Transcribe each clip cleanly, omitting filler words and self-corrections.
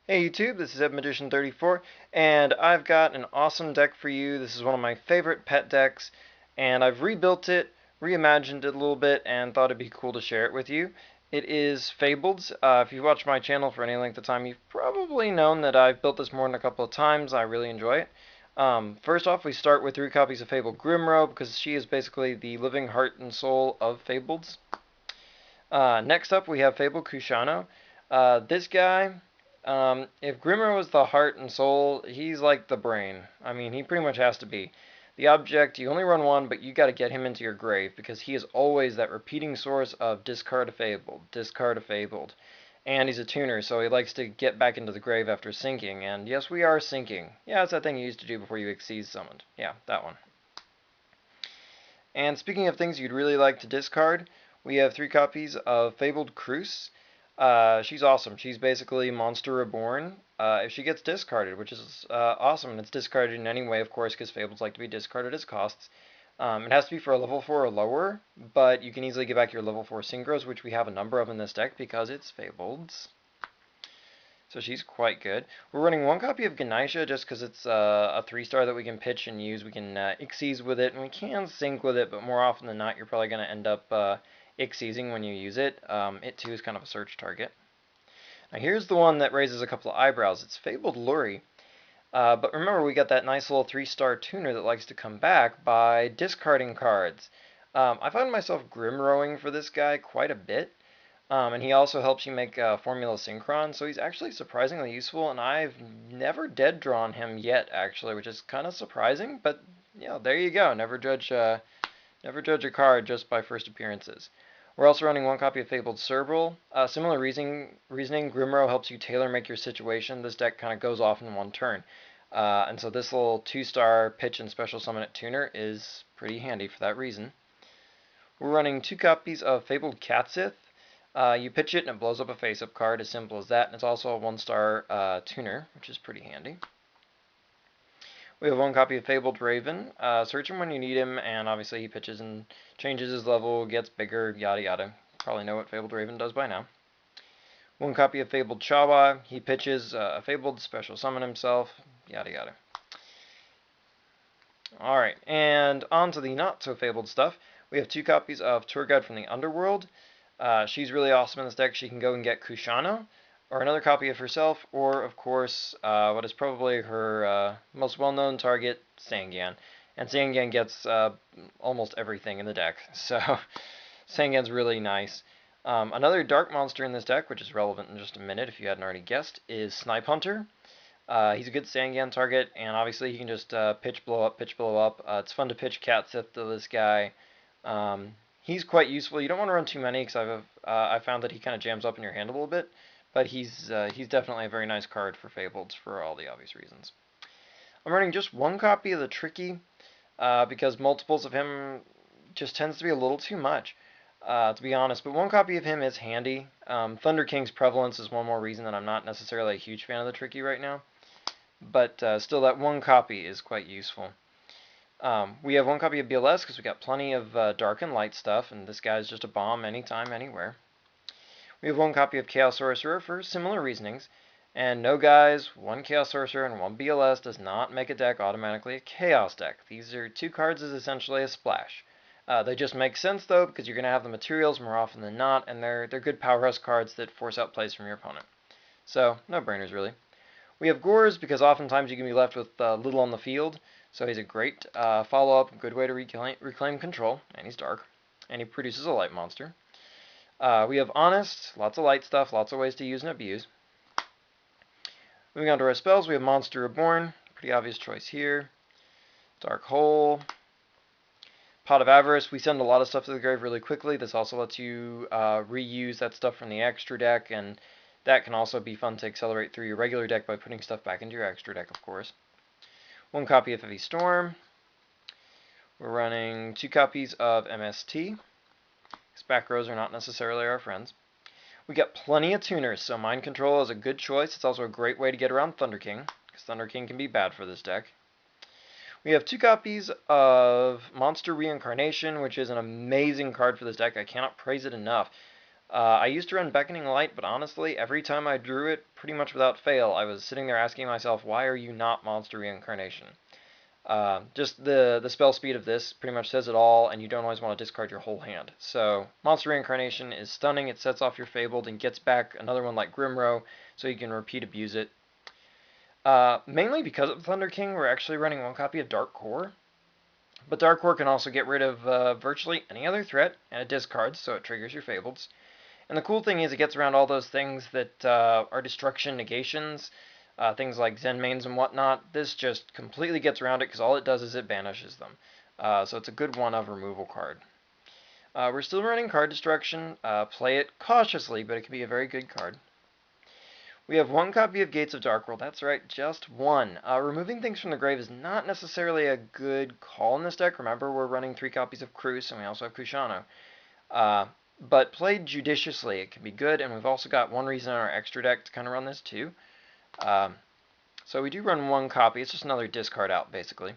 Hey YouTube, this is Magician34, and I've got an awesome deck for you. This is one of my favorite pet decks, and I've rebuilt it, reimagined it a little bit, and thought it'd be cool to share it with you. It is Fabled. If you've watched my channel for any length of time, you've probably known that I've built this more than a couple of times. I really enjoy it. First off, we start with 3 copies of Fabled Grimro, because she is basically the living heart and soul of Fableds. Next up, we have Fabled Kushano. This guy, if Grimmer was the heart and soul, he's like the brain. I mean, he pretty much has to be. The object, you only run one, but you got to get him into your grave because he is always that repeating source of discard a Fabled, discard a Fabled. And he's a tuner, so he likes to get back into the grave after sinking. And yes, we are sinking. Yeah, it's that thing you used to do before you Xyz summoned. Yeah, that one. And speaking of things you'd really like to discard, we have 3 copies of Fabled Cruce. She's awesome. She's basically Monster Reborn if she gets discarded, which is awesome. And it's discarded in any way, of course, because Fables like to be discarded as costs. It has to be for a level 4 or lower, but you can easily get back your level 4 Synchros, which we have a number of in this deck because it's Fabled. So she's quite good. We're running 1 copy of Ganesha just because it's a 3-star that we can pitch and use. We can Xyz with it, and we can sync with it, but more often than not, you're probably going to end up Xyzing when you use it. It too is kind of a search target. Now here's the one that raises a couple of eyebrows. It's Fabled Luri. But remember, we got that nice little 3-star tuner that likes to come back by discarding cards. I found myself Grimrowing for this guy quite a bit. And he also helps you make Formula Synchron, so he's actually surprisingly useful, and I've never dead drawn him yet, actually, which is kind of surprising, but yeah, there you go. Never judge a card just by first appearances. We're also running 1 copy of Fabled Cerebral. Similar reasoning, Grimro helps you tailor make your situation. This deck kind of goes off in one turn. And so this little 2-star pitch and special summon it tuner is pretty handy for that reason. We're running 2 copies of Fabled Catsith. You pitch it and it blows up a face-up card, as simple as that, and it's also a 1-star tuner, which is pretty handy. We have 1 copy of Fabled Raven. Search him when you need him, and obviously he pitches and changes his level, gets bigger, yada yada. Probably know what Fabled Raven does by now. 1 copy of Fabled Chawa. He pitches a Fabled, special summon himself, yada yada. Alright, and on to the not-so-fabled stuff. We have 2 copies of Tour Guide from the Underworld. She's really awesome in this deck. She can go and get Kushano, or another copy of herself, or, of course, what is probably her most well-known target, Sangan. And Sangan gets almost everything in the deck, so Sangan's really nice. Another dark monster in this deck, which is relevant in just a minute if you hadn't already guessed, is Snipe Hunter. He's a good Sangan target, and obviously he can just pitch, blow up, pitch, blow up. It's fun to pitch Catsith to this guy. He's quite useful. You don't want to run too many because I found that he kind of jams up in your hand a little bit, but he's definitely a very nice card for Fabled for all the obvious reasons. I'm running just 1 copy of the Tricky because multiples of him just tends to be a little too much, to be honest. But 1 copy of him is handy. Thunder King's prevalence is one more reason that I'm not necessarily a huge fan of the Tricky right now, but still that 1 copy is quite useful. We have 1 copy of BLS because we got plenty of dark and light stuff, and this guy's just a bomb anytime, anywhere. We have 1 copy of Chaos Sorcerer for similar reasonings. And no, guys, 1 Chaos Sorcerer and 1 BLS does not make a deck automatically a Chaos deck. These are 2 cards as essentially a splash. They just make sense, though, because you're going to have the materials more often than not, and they're good powerhouse cards that force out plays from your opponent. So, no-brainers, really. We have Gores because oftentimes you can be left with little on the field. So he's a great follow-up, good way to reclaim control, and he's dark, and he produces a light monster. We have Honest, lots of light stuff, lots of ways to use and abuse. Moving on to our spells, we have Monster Reborn, pretty obvious choice here. Dark Hole. Pot of Avarice, we send a lot of stuff to the grave really quickly. This also lets you reuse that stuff from the extra deck, and that can also be fun to accelerate through your regular deck by putting stuff back into your extra deck, of course. 1 copy of Heavy Storm. We're running 2 copies of MST. These back rows are not necessarily our friends. We got plenty of tuners, so Mind Control is a good choice. It's also a great way to get around Thunder King, because Thunder King can be bad for this deck. We have 2 copies of Monster Reincarnation, which is an amazing card for this deck. I cannot praise it enough. I used to run Beckoning Light, but honestly, every time I drew it, pretty much without fail, I was sitting there asking myself, why are you not Monster Reincarnation? Just the spell speed of this pretty much says it all, and you don't always want to discard your whole hand. So Monster Reincarnation is stunning. It sets off your Fabled and gets back another one like Grimrow, so you can repeat abuse it. Mainly because of Thunder King, we're actually running one copy of Dark Core. But Dark Core can also get rid of virtually any other threat, and it discards, so it triggers your Fableds. And the cool thing is it gets around all those things that are destruction negations, things like Zen mains and whatnot. This just completely gets around it because all it does is it banishes them. So it's a good one-of removal card. We're still running card destruction. Play it cautiously, but it can be a very good card. We have one copy of Gates of Darkworld. That's right, just one. Removing things from the grave is not necessarily a good call in this deck. Remember, we're running 3 copies of Cruz, and we also have Kushano. But played judiciously, it can be good, and we've also got one reason in our extra deck to kind of run this too. So we do run one copy. It's just another discard out, basically.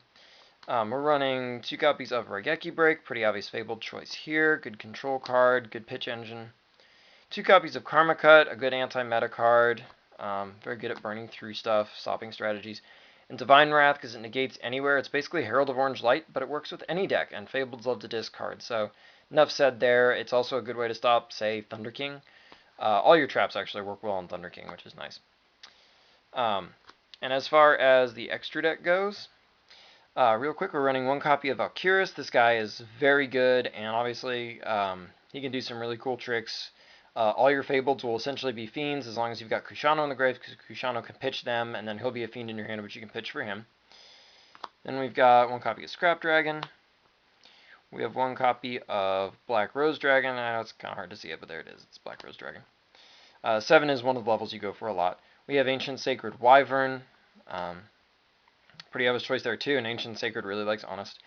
We're running 2 copies of Raigeki Break. Pretty obvious Fabled choice here. Good control card, good pitch engine. 2 copies of Karma Cut, a good anti-meta card. Very good at burning through stuff, stopping strategies. And Divine Wrath, because it negates anywhere. It's basically Herald of Orange Light, but it works with any deck, and Fableds love to discard. So enough said there. It's also a good way to stop, say, Thunder King. All your traps actually work well on Thunder King, which is nice. And as far as the extra deck goes, real quick, we're running one copy of Valkyrus. This guy is very good, and obviously he can do some really cool tricks. All your Fableds will essentially be Fiends as long as you've got Kushano in the grave, because Kushano can pitch them, and then he'll be a Fiend in your hand, which you can pitch for him. Then we've got one copy of Scrap Dragon. We have one copy of Black Rose Dragon. I know it's kind of hard to see it, but there it is. It's Black Rose Dragon. 7 is one of the levels you go for a lot. We have Ancient Sacred Wyvern. Pretty obvious choice there too, and Ancient Sacred really likes Honest.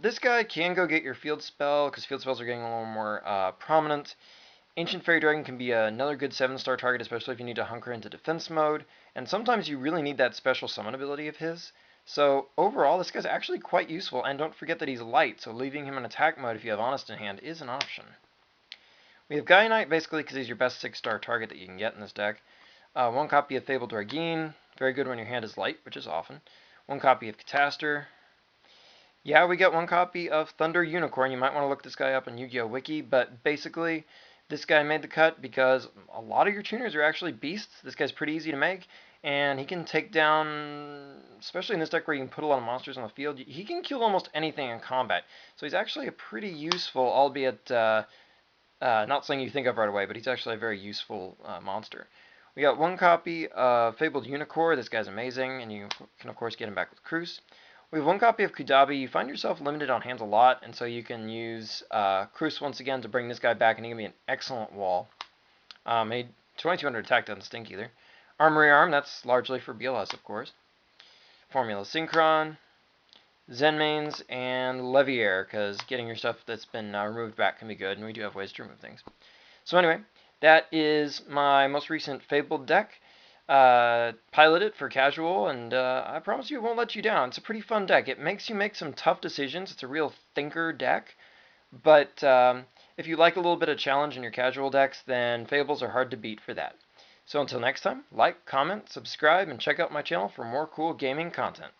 This guy can go get your field spell, because field spells are getting a little more prominent. Ancient Fairy Dragon can be another good 7-star target, especially if you need to hunker into defense mode, and sometimes you really need that special summon ability of his. So overall, this guy's actually quite useful, and don't forget that he's light, so leaving him in attack mode if you have Honest in hand is an option. We have Gaia Knight basically because he's your best 6-star target that you can get in this deck. One copy of Fabled Dragine, very good when your hand is light, which is often. One copy of Catastor. Yeah, we got one copy of Thunder Unicorn. You might want to look this guy up on Yu-Gi-Oh! Wiki, but basically this guy made the cut because a lot of your tuners are actually beasts. This guy's pretty easy to make, and he can take down, especially in this deck where you can put a lot of monsters on the field, he can kill almost anything in combat. So he's actually a pretty useful, albeit not something you think of right away, but he's actually a very useful monster. We got one copy of Fabled Unicorn. This guy's amazing, and you can of course get him back with Cruz. We have one copy of Kudabi. You find yourself limited on hands a lot, and so you can use Cruz once again to bring this guy back, and he can be an excellent wall. 2200 attack doesn't stink either. Armory Arm, that's largely for BLS, of course. Formula Synchron, Zen mains, and Leviair, because getting your stuff that's been removed back can be good, and we do have ways to remove things. So anyway, that is my most recent Fabled deck. Pilot it for casual, and I promise you it won't let you down. It's a pretty fun deck. It makes you make some tough decisions. It's a real thinker deck, but if you like a little bit of challenge in your casual decks, then Fables are hard to beat for that. So until next time, like, comment, subscribe, and check out my channel for more cool gaming content.